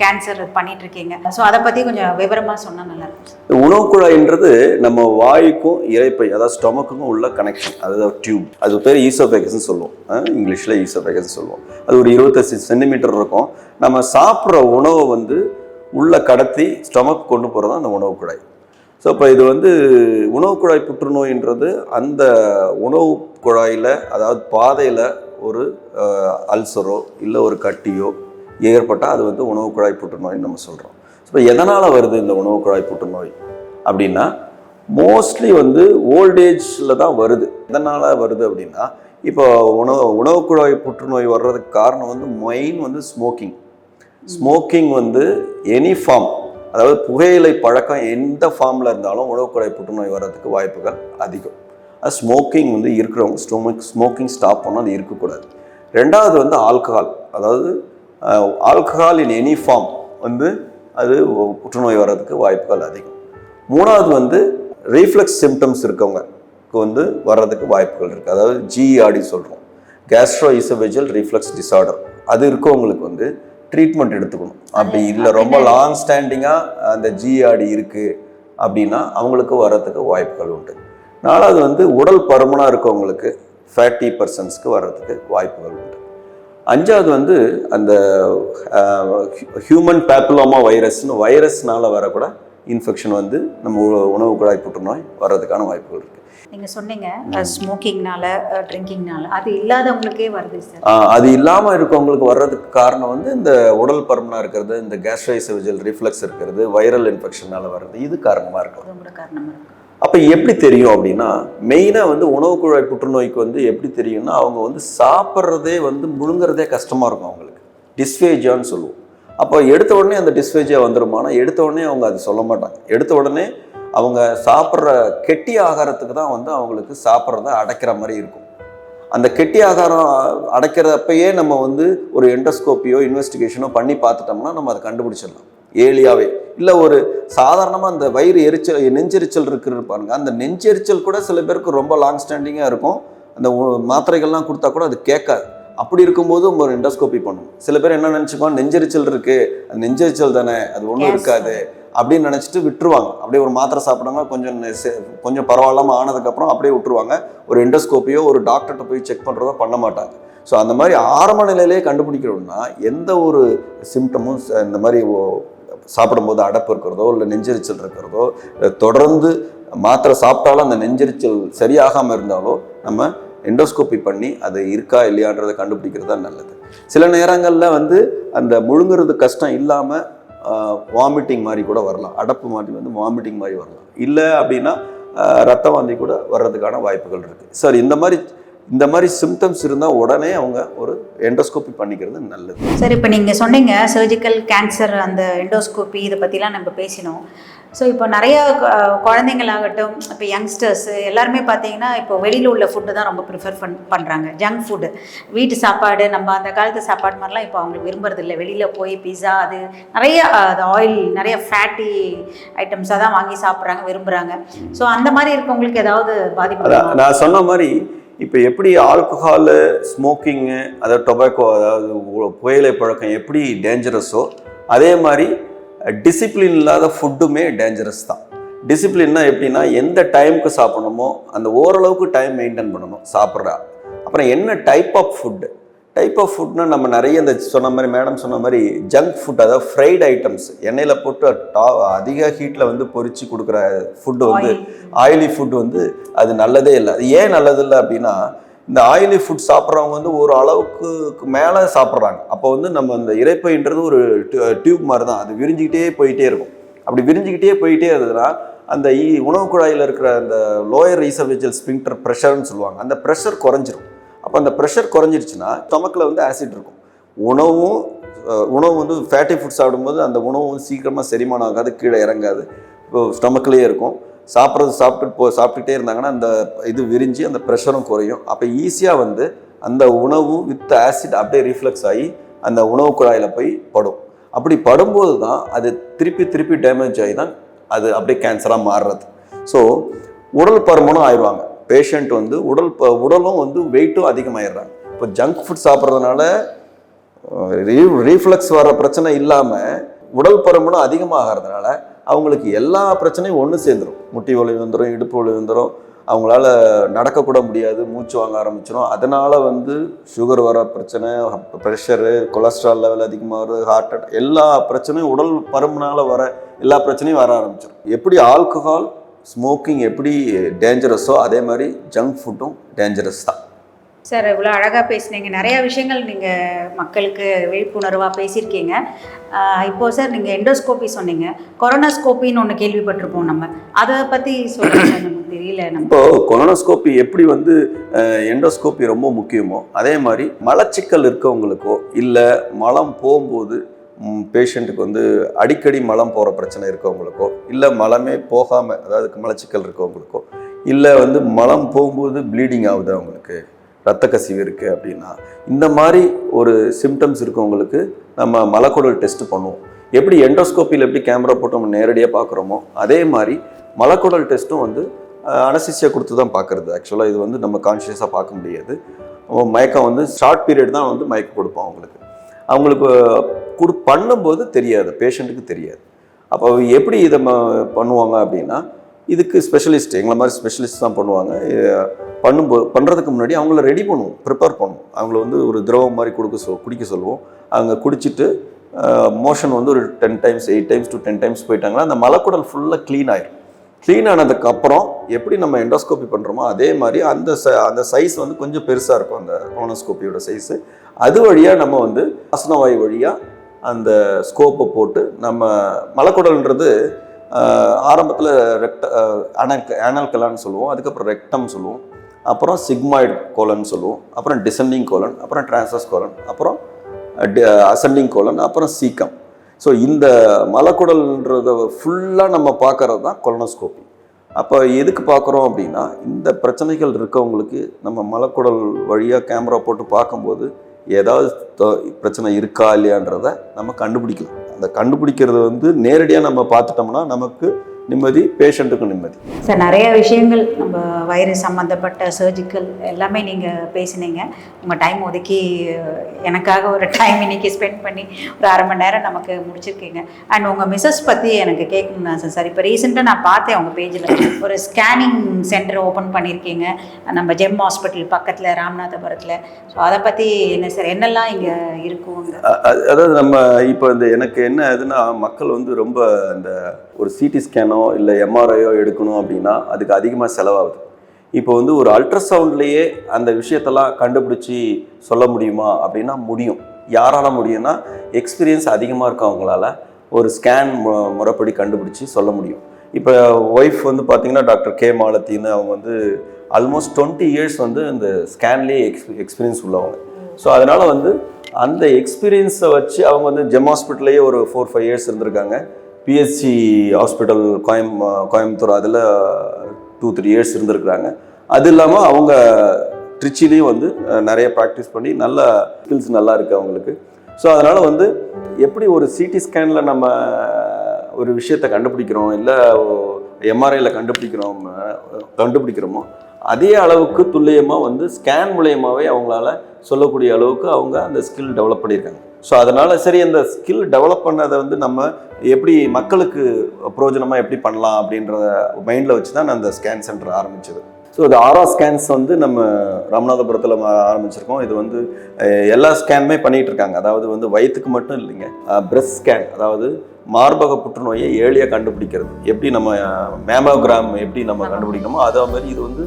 கேன்சர் பண்ணிகிட்ருக்கீங்க. ஸோ அதை பற்றி கொஞ்சம் விவரமாக சொன்னால் நல்லாயிருக்கும். உணவு குழாய்ன்றது நம்ம வாய்க்கும் இரைப்பை, அதாவது ஸ்டொமக்குக்கும் உள்ள கனெக்ஷன், அதாவது டியூப். அது பேர் ஈசோபேகஸ்ன்னு சொல்லுவோம், இங்கிலீஷில் ஈசோபேகஸ்ன்னு சொல்லுவோம். அது ஒரு 25 சென்டிமீட்டர் இருக்கும். நம்ம சாப்பிட்ற உணவை வந்து உள்ள கடத்தி ஸ்டொமக் கொண்டு போகிறது தான் அந்த உணவு குழாய். ஸோ இப்போ இது வந்து உணவு குழாய் புற்றுநோயின்றது அந்த உணவு குழாயில், அதாவது பாதையில் ஒரு அல்சரோ இல்லை ஒரு கட்டியோ ஏற்பட்டால் அது வந்து உணவு குழாய் புற்றுநோய்னு நம்ம சொல்கிறோம். இப்போ எதனால் வருது இந்த உணவு குழாய் புற்றுநோய் அப்படின்னா, மோஸ்ட்லி வந்து ஓல்டேஜில் தான் வருது. எதனால் வருது அப்படின்னா, இப்போ உணவு குழாய் புற்றுநோய் வர்றதுக்கு காரணம் வந்து மெயின் வந்து ஸ்மோக்கிங் வந்து எனி ஃபார்ம், அதாவது புகையிலை பழக்கம் எந்த ஃபார்மில் இருந்தாலும் உணவு குழாய் புற்றுநோய் வர்றதுக்கு வாய்ப்புகள் அதிகம். அது ஸ்மோக்கிங் வந்து இருக்கிறவங்க ஸ்மோக்கிங் ஸ்டாப் பண்ணால் அது இருக்கக்கூடாது. ரெண்டாவது வந்து ஆல்கஹால், அதாவது ஆல்கஹால் இன் எனி ஃபார்ம் வந்து அது புற்றுநோய் வர்றதுக்கு வாய்ப்புகள் அதிகம். மூணாவது வந்து ரீஃப்ளக்ஸ் சிம்டம்ஸ் இருக்கவங்களுக்கு வந்து வர்றதுக்கு வாய்ப்புகள் இருக்குது. அதாவது ஜிஇஆர்டி சொல்கிறோம், கேஸ்ட்ரோ ஈசோஃபேஜியல் ரிஃப்ளக்ஸ் டிசார்டர். அது இருக்கவங்களுக்கு வந்து ட்ரீட்மெண்ட் எடுத்துக்கணும். அப்படி இல்லை ரொம்ப லாங் ஸ்டாண்டிங்காக அந்த ஜிஆர்டி இருக்குது அப்படின்னா அவங்களுக்கு வர்றதுக்கு வாய்ப்புகள் உண்டு. நாலாவது வந்து உடல் பருமனாக இருக்கவங்களுக்கு, ஃபேட்டி பர்சன்ஸ்க்கு வர்றதுக்கு வாய்ப்புகள் உண்டு. அஞ்சாவது வந்து அந்த ஹியூமன் பேப்பிலோமா வைரஸ்னால வரக்கூட இன்ஃபெக்ஷன் வந்து நம்ம உணவு குழாய் புற்றுநோய் வர்றதுக்கான வாய்ப்புகள் இருக்குது. நீங்கள் சொன்னீங்க ஸ்மோக்கிங்னால, ட்ரிங்கிங்னால, அது இல்லாதவங்களுக்கே வருது சார். அது இல்லாமல் இருக்கவங்களுக்கு வர்றதுக்கு காரணம் வந்து இந்த உடல் பருமனாக இருக்கிறது, இந்த கேஸ்ட்ரோஎசோஃபேஜியல் ரிஃப்ளக்ஸ் இருக்கிறது, வைரல் இன்ஃபெக்ஷனால வர்றது, இது காரணமாக இருக்கும். அப்போ எப்படி தெரியும் அப்படின்னா, மெயினாக வந்து உணவு குழாய் புற்றுநோய்க்கு வந்து எப்படி தெரியும்னா, அவங்க வந்து சாப்பிட்றதே வந்து முழுங்குறதே கஷ்டமாக இருக்கும் அவங்களுக்கு, டிஸ்ஃபேஜியான்னு சொல்லுவோம். அப்போ எடுத்த உடனே அந்த டிஸ்ஃபேஜியா வந்துருமானா, எடுத்த உடனே அவங்க அது சொல்ல மாட்டாங்க. எடுத்த உடனே அவங்க சாப்பிட்ற கெட்டி ஆகாரத்துக்கு தான் வந்து அவங்களுக்கு சாப்பிட்றத அடைக்கிற மாதிரி இருக்கும். அந்த கெட்டி ஆகாரம் அடைக்கிறப்பயே நம்ம வந்து ஒரு எண்டோஸ்கோப்பியோ இன்வெஸ்டிகேஷனோ பண்ணி பார்த்துட்டோம்னா நம்ம அதை கண்டுபிடிச்சிடலாம் ஏலியாவே. இல்லை ஒரு சாதாரணமாக அந்த வயிறு நெஞ்செரிச்சல் இருக்குன்னு பாருங்க, அந்த நெஞ்செரிச்சல் கூட சில பேருக்கு ரொம்ப லாங் ஸ்டாண்டிங்காக இருக்கும். அந்த மாத்திரைகள்லாம் கொடுத்தா கூட அது கேட்காது. அப்படி இருக்கும்போது ஒரு எண்டோஸ்கோப்பி பண்ணும். சில பேர் என்ன நினச்சிப்பாங்க, நெஞ்செரிச்சல் இருக்குது, அது நெஞ்செரிச்சல் தானே, அது ஒன்றும் இருக்காது அப்படின்னு நினச்சிட்டு விட்டுருவாங்க. அப்படியே ஒரு மாத்திரை சாப்பிட்றாங்க, கொஞ்சம் பரவாயில்லாமல் ஆனதுக்கப்புறம் அப்படியே விட்டுருவாங்க. ஒரு எண்டோஸ்கோப்பியோ ஒரு டாக்டர்கிட்ட போய் செக் பண்ணுறதோ பண்ண மாட்டாங்க. ஸோ அந்த மாதிரி ஆரம்ப நிலையிலே கண்டுபிடிக்கணும்னா எந்த ஒரு சிம்டமும் இந்த மாதிரி சாப்பிடும்போது அடப்பு இருக்கிறதோ இல்லை நெஞ்செரிச்சல் இருக்கிறதோ, தொடர்ந்து மாத்திரை சாப்பிட்டாலும் அந்த நெஞ்செரிச்சல் சரியாகாமல் இருந்தாலோ நம்ம எண்டோஸ்கோபி பண்ணி அது இருக்கா இல்லையான்றதை கண்டுபிடிக்கிறது தான் நல்லது. சில நேரங்களில் வந்து அந்த முழுங்குறது கஷ்டம் இல்லாமல் வாமிட்டிங் மாதிரி கூட வரலாம். அடப்பு மாதிரி வந்து வாமிட்டிங் மாதிரி வரலாம். இல்லை அப்படின்னா ரத்த வாந்தி கூட வர்றதுக்கான வாய்ப்புகள் இருக்குது. சார் இந்த மாதிரி சிம்டம்ஸ் இருந்தால் உடனே அவங்க ஒரு எண்டோஸ்கோபி பண்ணிக்கிறது நல்லது. சார், இப்போ நீங்கள் சொன்னீங்க சர்ஜிக்கல் கேன்சர் அந்த எண்டோஸ்கோபி இதை பற்றிலாம் நம்ம பேசினோம். ஸோ இப்போ நிறையா குழந்தைங்களாகட்டும், இப்போ யங்ஸ்டர்ஸு எல்லாருமே பார்த்தீங்கன்னா இப்போ வெளியில் உள்ள ஃபுட்டு தான் ரொம்ப ப்ரிஃபர் பண்ணுறாங்க. ஜங்க் ஃபுட்டு, வீட்டு சாப்பாடு, நம்ம அந்த காலத்து சாப்பாடு மாதிரிலாம் இப்போ அவங்களுக்கு விரும்புறதில்லை. வெளியில் போய் பிஸா, அது நிறைய அது ஆயில், நிறைய ஃபேட்டி ஐட்டம்ஸாக தான் வாங்கி சாப்பிட்றாங்க, விரும்புகிறாங்க. ஸோ அந்த மாதிரி இருக்கவங்களுக்கு ஏதாவது பாதிப்பு? நான் சொன்ன மாதிரி இப்போ எப்படி ஆல்கஹாலு, ஸ்மோக்கிங்கு, அதாவது டொபாக்கோ, அதாவது புகையிலை பழக்கம் எப்படி டேஞ்சரஸோ, அதே மாதிரி டிசிப்ளின் இல்லாத ஃபுட்டுமே டேஞ்சரஸ் தான். டிசிப்ளின்னா எப்படின்னா, எந்த டைமுக்கு சாப்பிடணுமோ அந்த ஓரளவுக்கு டைம் மெயின்டைன் பண்ணணும் சாப்பிட்றா. அப்புறம் என்ன டைப் ஆஃப் ஃபுட்னா நம்ம நிறைய இந்த சொன்ன மாதிரி மேடம் சொன்ன மாதிரி ஜங்க் ஃபுட், அதாவது ஃப்ரைட் ஐட்டம்ஸ், எண்ணெயில் போட்டு அதிக ஹீட்டில் வந்து பொரிச்சு கொடுக்குற ஃபுட்டு வந்து ஆயிலி ஃபுட் வந்து அது நல்லதே இல்லை. அது ஏன் நல்லது இல்லை அப்படின்னா, இந்த ஆயிலி ஃபுட் சாப்பிட்றவங்க வந்து ஒரு அளவுக்கு மேலே சாப்பிட்றாங்க. அப்போ வந்து நம்ம இந்த இரைப்பைன்றது ஒரு டியூப் மாதிரி தான், அது விரிஞ்சிக்கிட்டே போயிட்டே இருக்கும். அப்படி விரிஞ்சிக்கிட்டே போயிட்டே இருந்ததுன்னா அந்த உணவு குழாயில் இருக்கிற அந்த லோயர் ஈசோஃபேஜியல் ஸ்பிங்க்டர் ப்ரெஷர்னு சொல்லுவாங்க, அந்த ப்ரெஷர் குறைஞ்சிரும். அப்போ அந்த ப்ரெஷர் குறைஞ்சிருச்சுன்னா ஸ்டொமக்கில் வந்து ஆசிட் இருக்கும். உணவு வந்து ஃபேட்டி ஃபுட் சாப்பிடும்போது அந்த உணவு சீக்கிரமாக செரிமானம் ஆகாது, கீழே இறங்காது, இப்போ ஸ்டொமக்லேயே இருக்கும். சாப்பிட்டுட்டே இருந்தாங்கன்னா அந்த இது விரிஞ்சு அந்த ப்ரெஷரும் குறையும். அப்போ ஈஸியாக வந்து அந்த உணவு வித் ஆசிட் அப்படியே ரிஃப்ளெக்ஸ் ஆகி அந்த உணவு குழாயில் போய் படும். அப்படி படும்போது தான் அது திருப்பி டேமேஜ் ஆகி தான் அது அப்படியே கேன்சராக மாறுறது. ஸோ உடல் பருமனும் ஆயிடுவாங்க பேஷண்ட் வந்து, உடலும் வந்து வெயிட்டும் அதிகமாகிடுறாங்க. இப்போ ஜங்க் ஃபுட் சாப்பிட்றதுனால ரீஃப்ளெக்ஸ் வர பிரச்சனை இல்லாமல் உடல் பருமனும் அதிகமாகிறதுனால அவங்களுக்கு எல்லா பிரச்சனையும் ஒன்று சேர்ந்துடும். முட்டி வலி வந்துடும், இடுப்பு வலி வந்துடும், அவங்களால நடக்கக்கூட முடியாது, மூச்சு வாங்க ஆரம்பிச்சிடும். அதனால் வந்து சுகர் வர பிரச்சனை, ப்ரெஷரு, கொலஸ்ட்ரால் லெவல் அதிகமாக, ஹார்ட் அட்டாக், எல்லா பிரச்சனையும் உடல் பருமனால் வர எல்லா பிரச்சனையும் வர ஆரம்பிச்சிடும். எப்படி ஆல்கஹால், ஸ்மோக்கிங் எப்படி டேஞ்சரஸோ அதே மாதிரி ஜங்க் ஃபுட்டும் டேஞ்சரஸ் தான். சார், இவ்வளோ அழகாக பேசுனீங்க. நிறையா விஷயங்கள் நீங்கள் மக்களுக்கு விழிப்புணர்வாக பேசியிருக்கீங்க. இப்போது சார், நீங்கள் எண்டோஸ்கோபி சொன்னீங்க, கொரோனாஸ்கோப்பின்னு ஒன்று கேள்விப்பட்டிருப்போம். நம்ம அதை பற்றி சொல்லுங்கள். நமக்கு தெரியல. இப்போது கொரோனாஸ்கோப்பி எப்படி வந்து எண்டோஸ்கோப்பி ரொம்ப முக்கியமோ அதே மாதிரி மலச்சிக்கல் இருக்கவங்களுக்கோ இல்லை மலம் போகும்போது பேஷண்ட்டுக்கு வந்து அடிக்கடி மலம் போகிற பிரச்சனை இருக்கவங்களுக்கோ, இல்லை மலமே போகாமல் அதாவது மலச்சிக்கல் இருக்கவங்களுக்கோ, இல்லை வந்து மலம் போகும்போது ப்ளீடிங் ஆகுது, அவங்களுக்கு ரத்த கசிவு இருக்குது அப்படின்னா, இந்த மாதிரி ஒரு சிம்டம்ஸ் இருக்கவங்களுக்கு நம்ம மலக்குடல் டெஸ்ட் பண்ணுவோம். எப்படி எண்டோஸ்கோப்பியில் எப்படி கேமரா போட்டு நம்ம நேரடியாக பார்க்குறோமோ அதே மாதிரி மலக்குடல் டெஸ்ட்டும் வந்து அனஸ்தீசியா கொடுத்து தான் பார்க்குறது. ஆக்சுவலாக இது வந்து நம்ம கான்ஷியஸாக பார்க்க முடியாது. மயக்கம் வந்து ஷார்ட் பீரியட் தான் வந்து மயக்கம் கொடுப்போம் அவங்களுக்கு பண்ணும்போது தெரியாது, பேஷண்ட்டுக்கு தெரியாது. அப்போ எப்படி இதை பண்ணுவாங்க அப்படின்னா, இதுக்கு ஸ்பெஷலிஸ்ட், எங்களை மாதிரி ஸ்பெஷலிஸ்ட் தான் பண்ணுவாங்க. பண்ணுறதுக்கு முன்னாடி அவங்கள ரெடி பண்ணுவோம், ப்ரிப்பேர் பண்ணுவோம். அவங்கள வந்து ஒரு திரவம் மாதிரி குடிக்க சொல்லுவோம். அவங்க குடிச்சிட்டு மோஷன் வந்து ஒரு 10 times 8 times to 10 times போயிட்டாங்கன்னா அந்த மலக்குடல் ஃபுல்லாக க்ளீன் ஆயிடும். க்ளீன் ஆனதுக்கப்புறம் எப்படி நம்ம எண்டோஸ்கோப்பி பண்ணுறோமோ அதே மாதிரி அந்த சைஸ் வந்து கொஞ்சம் பெருசாக இருக்கும், அந்த கொரோனாஸ்கோப்பியோட சைஸு. அது வழியாக நம்ம வந்து ஆசனவாய் வழியாக அந்த ஸ்கோப்பை போட்டு நம்ம மலக்குடல்ன்றது ஆரம்பத்தில் ஆனல் கலான்னு சொல்லுவோம், அதுக்கப்புறம் ரெக்டம் சொல்லுவோம், அப்புறம் சிக்மாய்டு கோலன் சொல்லுவோம், அப்புறம் டிசெண்டிங் கோலன், அப்புறம் டிரான்சஸ் கோலன், அப்புறம் அசெண்டிங் கோலன், அப்புறம் சீக்கம். ஸோ இந்த மலக்குடல்ன்றதை ஃபுல்லாக நம்ம பார்க்கறது தான் கொலனோஸ்கோப்பி. அப்போ எதுக்கு பார்க்குறோம் அப்படின்னா, இந்த பிரச்சனைகள் இருக்கவங்களுக்கு நம்ம மலக்குடல் வழியாக கேமரா போட்டு பார்க்கும்போது ஏதாவது பிரச்சனை இருக்கா இல்லையான்றதை நம்ம கண்டுபிடிக்கலாம். அந்த கண்டுபிடிக்கிறது வந்து நேரடியாக நம்ம பார்த்துட்டோம்னா நமக்கு நிம்மதி, பேஷண்ட்டுக்கும் நிம்மதி. சார் நிறைய விஷயங்கள் நம்ம வயிறு சம்மந்தப்பட்ட சர்ஜிக்கல் எல்லாமே நீங்கள் பேசினீங்க. உங்கள் டைம் ஒதுக்கி எனக்காக ஒரு டைம் இன்னைக்கு ஸ்பெண்ட் பண்ணி ஒரு 1/2 மணி நேரம் நமக்கு முடிச்சிருக்கீங்க. அண்ட் உங்கள் மிஸ்ஸஸ் பற்றி எனக்கு கேட்கணும்னா சார், இப்போ ரீசெண்டாக நான் பார்த்தேன் உங்கள் பேஜில் ஒரு ஸ்கேனிங் சென்டர் ஓப்பன் பண்ணியிருக்கீங்க நம்ம ஜெம் ஹாஸ்பிட்டல் பக்கத்தில் ராமநாதபுரத்தில். ஸோ அதை பற்றி என்ன சார், என்னெல்லாம் இங்கே இருக்கும்? அதாவது நம்ம இப்போ எனக்கு என்ன ஆகுதுன்னா, மக்கள் வந்து ரொம்ப இந்த ஒரு சிடி ஸ்கேனோ இல்லை எம்ஆர்ஐயோ எடுக்கணும் அப்படின்னா அதுக்கு அதிகமாக செலவாகுது. இப்போ வந்து ஒரு அல்ட்ராசவுண்ட்லேயே அந்த விஷயத்தெல்லாம் கண்டுபிடிச்சி சொல்ல முடியுமா அப்படின்னா முடியும். யாரால முடியும்னா எக்ஸ்பீரியன்ஸ் அதிகமாக இருக்கவங்களால ஒரு ஸ்கேன் முறைப்படி கண்டுபிடிச்சி சொல்ல முடியும். இப்போ ஒய்ஃப் வந்து பார்த்திங்கன்னா டாக்டர் கே மாலத்தின்னு அவங்க வந்து ஆல்மோஸ்ட் 20 இயர்ஸ் வந்து இந்த ஸ்கேன்லேயே எக்ஸ்பீரியன்ஸ் உள்ளவங்க. ஸோ அதனால் வந்து அந்த எக்ஸ்பீரியன்ஸை வச்சு அவங்க வந்து ஜெம் ஹாஸ்பிட்டல்லையே ஒரு 4-5 இயர்ஸ் இருந்திருக்காங்க. பிஎஸ்சி ஹாஸ்பிட்டல் கோயம்புத்தூர் அதில் 2-3 இயர்ஸ் இருந்திருக்கிறாங்க. அது இல்லாமல் அவங்க ட்ரிச்சிலையும் வந்து நிறைய ப்ராக்டிஸ் பண்ணி நல்ல ஸ்கில்ஸ் நல்லா இருக்குது அவங்களுக்கு. ஸோ அதனால் வந்து எப்படி ஒரு சிடி ஸ்கேனில் நம்ம ஒரு விஷயத்தை கண்டுபிடிக்கிறோம், இல்லை எம்ஆர்ஐயில் கண்டுபிடிக்கிறோமோ அதே அளவுக்கு துல்லியமாக வந்து ஸ்கேன் மூலயமாவே அவங்களால சொல்லக்கூடிய அளவுக்கு அவங்க அந்த ஸ்கில் டெவலப் பண்ணியிருக்காங்க. ஸோ அதனால் சரி, அந்த ஸ்கில் டெவலப் பண்ணதை வந்து நம்ம எப்படி மக்களுக்கு பிரயோஜனமாக எப்படி பண்ணலாம் அப்படின்ற மைண்டில் வச்சு தான் நான் அந்த ஸ்கேன் சென்டர் ஆரம்பித்தது. ஸோ இது ஆரா ஸ்கேன்ஸ் வந்து நம்ம ராமநாதபுரத்தில் ஆரம்பிச்சிருக்கோம். இது வந்து எல்லா ஸ்கேனுமே பண்ணிகிட்டு இருக்காங்க. அதாவது வந்து வயிற்றுக்கு மட்டும் இல்லைங்க, பிரெஸ்ட் ஸ்கேன், அதாவது மார்பக புற்றுநோயை ஏர்லியாக கண்டுபிடிக்கிறது. எப்படி நம்ம மேமோகிராம் எப்படி நம்ம கண்டுபிடிக்கணுமோ அதே மாதிரி இது வந்து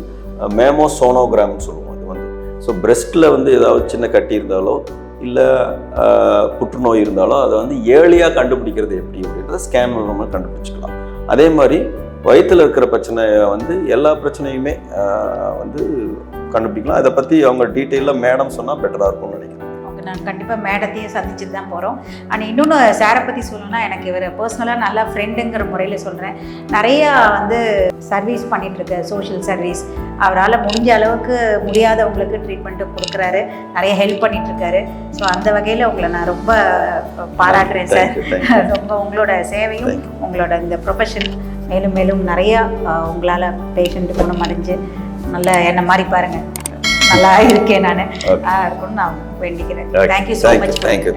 மேமோசோனோகிராம்னு சொல்லுவோம். இது வந்து ஸோ பிரெஸ்ட்டில் வந்து ஏதாவது சின்ன கட்டி இருந்தாலோ இல்லை புற்றுநோய் இருந்தாலோ அதை வந்து ஏர்லியாக கண்டுபிடிக்கிறது எப்படி அப்படின்றத ஸ்கேன் மூலமாக கண்டுபிடிச்சிக்கலாம். அதே மாதிரி வயிற்றில் இருக்கிற பிரச்சனையை வந்து எல்லா பிரச்சனையுமே வந்து கண்டுபிடிக்கலாம். அதை பற்றி அவங்க டீட்டெயிலாக மேடம் சொன்னால் பெட்டராக இருக்கும்னு நினைக்கிறேன். நான் கண்டிப்பாக மேடத்தையும் சந்திச்சுட்டு தான் போகிறோம். ஆனால் இன்னொன்று சாரை பற்றி சொல்லணும்னா, எனக்கு இவர் பர்சனலாக நல்லா ஃப்ரெண்டுங்கிற முறையில் சொல்கிறேன். நிறையா வந்து சர்வீஸ் பண்ணிகிட்ருக்கு, சோஷியல் சர்வீஸ். அவரால் முடிஞ்ச அளவுக்கு முடியாதவங்களுக்கு ட்ரீட்மெண்ட்டு கொடுக்குறாரு, நிறைய ஹெல்ப் பண்ணிகிட்ருக்காரு. ஸோ அந்த வகையில் உங்களை நான் ரொம்ப பாராட்டுறேன் சார். ரொம்ப உங்களோட சேவையும் உங்களோட இந்த ப்ரொஃபஷன் மேலும் மேலும் நிறையா உங்களால் பேஷண்ட்டு குணமடைஞ்சு நல்லா என்ன மாதிரி பாருங்கள் நல்லா இருக்கேன் நான் இருக்கணும்னு நான் வேண்டிக்கிறேன். Thank you so much. தேங்க்யூ.